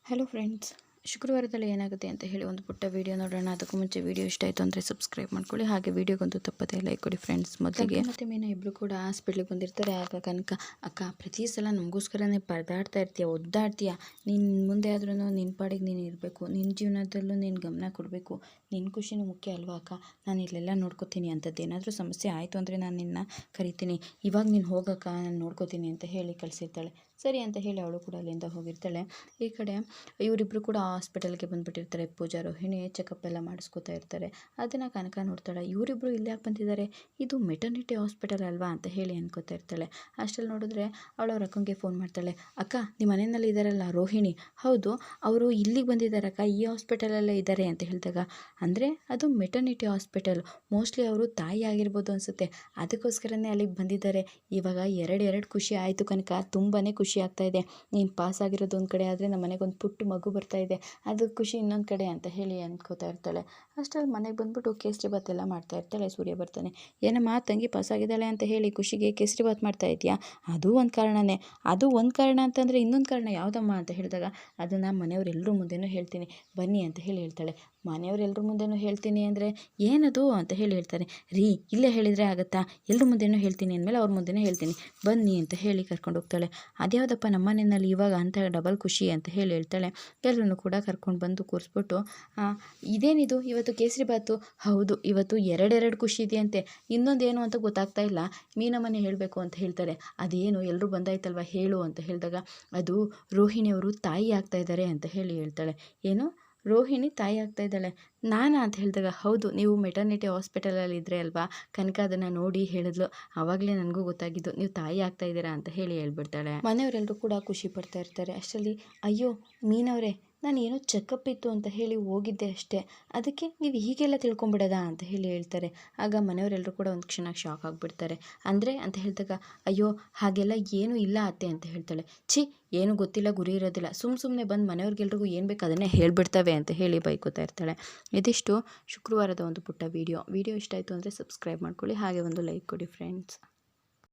Hello friends, ಶುಕ್ರವಾರದಲ್ಲಿ ಏನಾಗುತ್ತೆ ಅಂತ ಹೇಳಿ ಒಂದು ಪುಟ್ಟ ವೀಡಿಯೋ ನೋಡೋಣ. ಅದಕ್ಕೂ ಮುಂಚೆ ವೀಡಿಯೋ ಇಷ್ಟ ಆಯಿತು ಅಂದರೆ ಸಬ್ಸ್ಕ್ರೈಬ್ ಮಾಡ್ಕೊಳ್ಳಿ. ಹಾಗೆ ವೀಡಿಯೋಗೊಂದು ತಪ್ಪದೇ ಲೈಕ್ ಕೊಡಿ ಫ್ರೆಂಡ್ಸ್. ಮೊದಲಿಗೆ ಮತ್ತು ಮೀನಾ ಇಬ್ಬರು ಕೂಡ ಹಾಸ್ಪಿಟ್ಲಿಗೆ ಬಂದಿರ್ತಾರೆ. ಆಗ ಕನಕ, ಅಕ್ಕ ಪ್ರತಿ ಸಲ ನಮಗೋಸ್ಕರನೇ ಪರದಾಡ್ತಾ ಇರ್ತೀಯ, ಒದ್ದಾಡ್ತೀಯ. ನೀನು ಮುಂದೆ ಆದ್ರೂ ನಿನ್ನ ಪಾಡಿಗೆ ನೀನು ಇರಬೇಕು, ನಿನ್ನ ಜೀವನದಲ್ಲೂ ನೀನು ಗಮನ ಕೊಡಬೇಕು, ನಿನ್ನ ಖುಷಿನೂ ಮುಖ್ಯ ಅಲ್ವಾ ಅಕ್ಕ, ನಾನು ಇಲ್ಲೆಲ್ಲ ನೋಡ್ಕೋತೀನಿ. ಅಂಥದ್ದೇನಾದರೂ ಸಮಸ್ಯೆ ಆಯಿತು ಅಂದರೆ ನಾನು ನಿನ್ನ ಕರಿತೀನಿ, ಇವಾಗ ನೀನು ಹೋಗಕ್ಕ, ನಾನು ನೋಡ್ಕೋತೀನಿ ಅಂತ ಹೇಳಿ ಕಳಿಸಿರ್ತಾಳೆ. ಸರಿ ಅಂತ ಹೇಳಿ ಅವಳು ಕೂಡ ಅಲ್ಲಿಂದ ಹೋಗಿರ್ತಾಳೆ. ಈ ಕಡೆ ಇವರಿಬ್ಬರು ಕೂಡ ಹಾಸ್ಪಿಟಲ್ಗೆ ಬಂದುಬಿಟ್ಟಿರ್ತಾರೆ. ಪೂಜಾ, ರೋಹಿಣಿ ಚೆಕಪ್ ಎಲ್ಲ ಮಾಡಿಸ್ಕೋತಾ ಇರ್ತಾರೆ. ಅದನ್ನು ಕನಕ ನೋಡ್ತಾಳೆ. ಇವರಿಬ್ಬರು ಇಲ್ಲಿ ಯಾಕೆ ಬಂದಿದ್ದಾರೆ, ಇದು ಮೆಟರ್ನಿಟಿ ಹಾಸ್ಪಿಟಲ್ ಅಲ್ವಾ ಅಂತ ಹೇಳಿ ಅನ್ಕೋತಾ ಇರ್ತಾಳೆ. ಅಷ್ಟರಲ್ಲಿ ನೋಡಿದ್ರೆ ಅವಳು ಅವ್ರ ಅಕ್ಕಂಗೆ ಫೋನ್ ಮಾಡ್ತಾಳೆ. ಅಕ್ಕ, ನಿಮ್ಮ ಮನೆಯಲ್ಲಿ ಇದ್ದಾರಲ್ಲ ರೋಹಿಣಿ, ಹೌದು ಅವರು ಇಲ್ಲಿಗೆ ಬಂದಿದ್ದಾರಕ್ಕ, ಈ ಹಾಸ್ಪಿಟಲಲ್ಲೇ ಇದ್ದಾರೆ ಅಂತ ಹೇಳಿದಾಗ, ಅಂದರೆ ಅದು ಮೆಟರ್ನಿಟಿ ಹಾಸ್ಪಿಟಲ್, ಮೋಸ್ಟ್ಲಿ ಅವರು ತಾಯಿ ಆಗಿರ್ಬೋದು ಅನಿಸುತ್ತೆ, ಅದಕ್ಕೋಸ್ಕರನೇ ಅಲ್ಲಿಗೆ ಬಂದಿದ್ದಾರೆ. ಇವಾಗ ಎರಡು ಖುಷಿ ಆಯಿತು ಕನಕ, ತುಂಬಾ ಖುಷಿ ಆಗ್ತಾ ಇದೆ. ನೀನು ಪಾಸ್ ಆಗಿರೋದು ಒಂದು ಕಡೆ ಆದರೆ ನಮ್ಮ ಮನೆಗೊಂದು ಪುಟ್ಟ ಮಗು ಬರ್ತಾ ಇದೆ, ಅದು ಖುಷಿ ಇನ್ನೊಂದು ಕಡೆ ಅಂತ ಹೇಳಿ ಅಂದ್ಕೋತಾ ಇರ್ತಾಳೆ. ಅಷ್ಟರಲ್ಲಿ ಮನೆಗೆ ಬಂದುಬಿಟ್ಟು ಕೇಸರಿ ಬಾತ್ ಎಲ್ಲ ಮಾಡ್ತಾ ಇರ್ತಾಳೆ. ಸೂರ್ಯ ಬರ್ತಾನೆ. ಏನಮ್ಮ ತಂಗಿ ಪಾಸ್ ಆಗಿದ್ದಾಳೆ ಅಂತ ಹೇಳಿ ಖುಷಿಗೆ ಕೇಸರಿ ಬಾತ್ ಮಾಡ್ತಾ ಇದೆಯಾ? ಅದು ಒಂದು ಕಾರಣನೇ. ಅದು ಒಂದು ಕಾರಣ ಅಂತಂದರೆ ಇನ್ನೊಂದು ಕಾರಣ ಯಾವುದಮ್ಮ ಅಂತ ಹೇಳಿದಾಗ, ಅದನ್ನು ಮನೆಯವರೆಲ್ಲರೂ ಮುಂದೆನೂ ಹೇಳ್ತೀನಿ ಬನ್ನಿ ಅಂತ ಹೇಳಿ ಹೇಳ್ತಾಳೆ. ಮನೆಯವರೆಲ್ಲರ ಮುಂದೆನೂ ಹೇಳ್ತೀನಿ ಅಂದರೆ ಏನದು ಅಂತ ಹೇಳಿ ಹೇಳ್ತಾರೆ. ರೀ, ಇಲ್ಲೇ ಹೇಳಿದರೆ ಆಗುತ್ತಾ, ಎಲ್ಲರ ಮುಂದೆನೂ ಹೇಳ್ತೀನಿ ಅಂದಮೇಲೆ ಅವ್ರ ಮುಂದೆನೂ ಹೇಳ್ತೀನಿ ಬನ್ನಿ ಅಂತ ಹೇಳಿ ಕರ್ಕೊಂಡು ಹೋಗ್ತಾಳೆ. ಅದ್ಯಾವುದಪ್ಪ ನಮ್ಮ ಮನೆಯಲ್ಲಿ ಇವಾಗ ಅಂತ ಡಬಲ್ ಖುಷಿ ಅಂತ ಹೇಳಿ ಹೇಳ್ತಾಳೆ. ಎಲ್ಲರೂ ಕೂಡ ಕರ್ಕೊಂಡು ಬಂದು ಕೂರಿಸ್ಬಿಟ್ಟು, ಇದೇನಿದು ಇವತ್ತು ಕೇಸರಿ ಬಾತು? ಹೌದು, ಇವತ್ತು ಎರಡು ಖುಷಿ ಇದೆಯಂತೆ, ಇನ್ನೊಂದೇನು ಅಂತ ಗೊತ್ತಾಗ್ತಾ ಇಲ್ಲ, ಮೀನ ಮನೆ ಹೇಳಬೇಕು ಅಂತ ಹೇಳ್ತಾರೆ. ಅದೇನು ಎಲ್ಲರೂ ಬಂದಾಯ್ತಲ್ವ ಹೇಳು ಅಂತ ಹೇಳಿದಾಗ, ಅದು ರೋಹಿಣಿಯವರು ತಾಯಿ ಆಗ್ತಾ ಇದ್ದಾರೆ ಅಂತ ಹೇಳಿ ಹೇಳ್ತಾಳೆ. ಏನು, ರೋಹಿಣಿ ತಾಯಿ ಆಗ್ತಾ ಇದ್ದಾಳೆ? ನಾನಾ ಅಂತ ಹೇಳಿದಾಗ, ಹೌದು, ನೀವು ಮೆಟರ್ನಿಟಿ ಹಾಸ್ಪಿಟಲಲ್ಲಿ ಇದ್ದರೆ ಅಲ್ವಾ, ಕನಕ ಅದನ್ನು ನೋಡಿ ಹೇಳಿದ್ಲು, ಆವಾಗಲೇ ನನಗೂ ಗೊತ್ತಾಗಿದ್ದು ನೀವು ತಾಯಿ ಆಗ್ತಾ ಇದ್ದೀರಾ ಅಂತ ಹೇಳಿ ಹೇಳ್ಬಿಡ್ತಾಳೆ. ಮನೆಯವರೆಲ್ಲರೂ ಕೂಡ ಖುಷಿ ಪಡ್ತಾ ಇರ್ತಾರೆ. ಅಷ್ಟರಲ್ಲಿ, ಅಯ್ಯೋ ಮೀನವರೇ, ನಾನು ಏನೋ ಚೆಕಪ್ ಇತ್ತು ಅಂತ ಹೇಳಿ ಹೋಗಿದ್ದೆ ಅಷ್ಟೇ, ಅದಕ್ಕೆ ನೀವು ಹೀಗೆಲ್ಲ ತಿಳ್ಕೊಂಬಿಡೋದಾ ಅಂತ ಹೇಳಿ ಹೇಳ್ತಾರೆ. ಆಗ ಮನೆಯವರೆಲ್ಲರೂ ಕೂಡ ಒಂದು ಕ್ಷಣ ಶಾಕ್ ಆಗಿಬಿಡ್ತಾರೆ. ಅಂದರೆ ಅಂತ ಹೇಳಿದಾಗ, ಅಯ್ಯೋ ಹಾಗೆಲ್ಲ ಏನೂ ಇಲ್ಲ ಅತ್ತೆ ಅಂತ ಹೇಳ್ತಾಳೆ. ಛೀ, ಏನೂ ಗೊತ್ತಿಲ್ಲ ಗುರಿ ಇರೋದಿಲ್ಲ, ಸುಮ್ಮನೆ ಬಂದು ಮನೆಯವ್ರಿಗೆಲ್ರಿಗೂ ಏನು ಬೇಕು ಅದನ್ನೇ ಹೇಳ್ಬಿಡ್ತವೆ ಅಂತ ಹೇಳಿ ಬೈಕೋತಾ ಇರ್ತಾಳೆ. ಇದಿಷ್ಟು ಶುಕ್ರವಾರದ ಒಂದು ಪುಟ್ಟ ವಿಡಿಯೋ ಇಷ್ಟ ಆಯಿತು ಅಂದರೆ ಸಬ್ಸ್ಕ್ರೈಬ್ ಮಾಡ್ಕೊಳ್ಳಿ. ಹಾಗೆ ಒಂದು ಲೈಕ್ ಕೊಡಿ ಫ್ರೆಂಡ್ಸ್.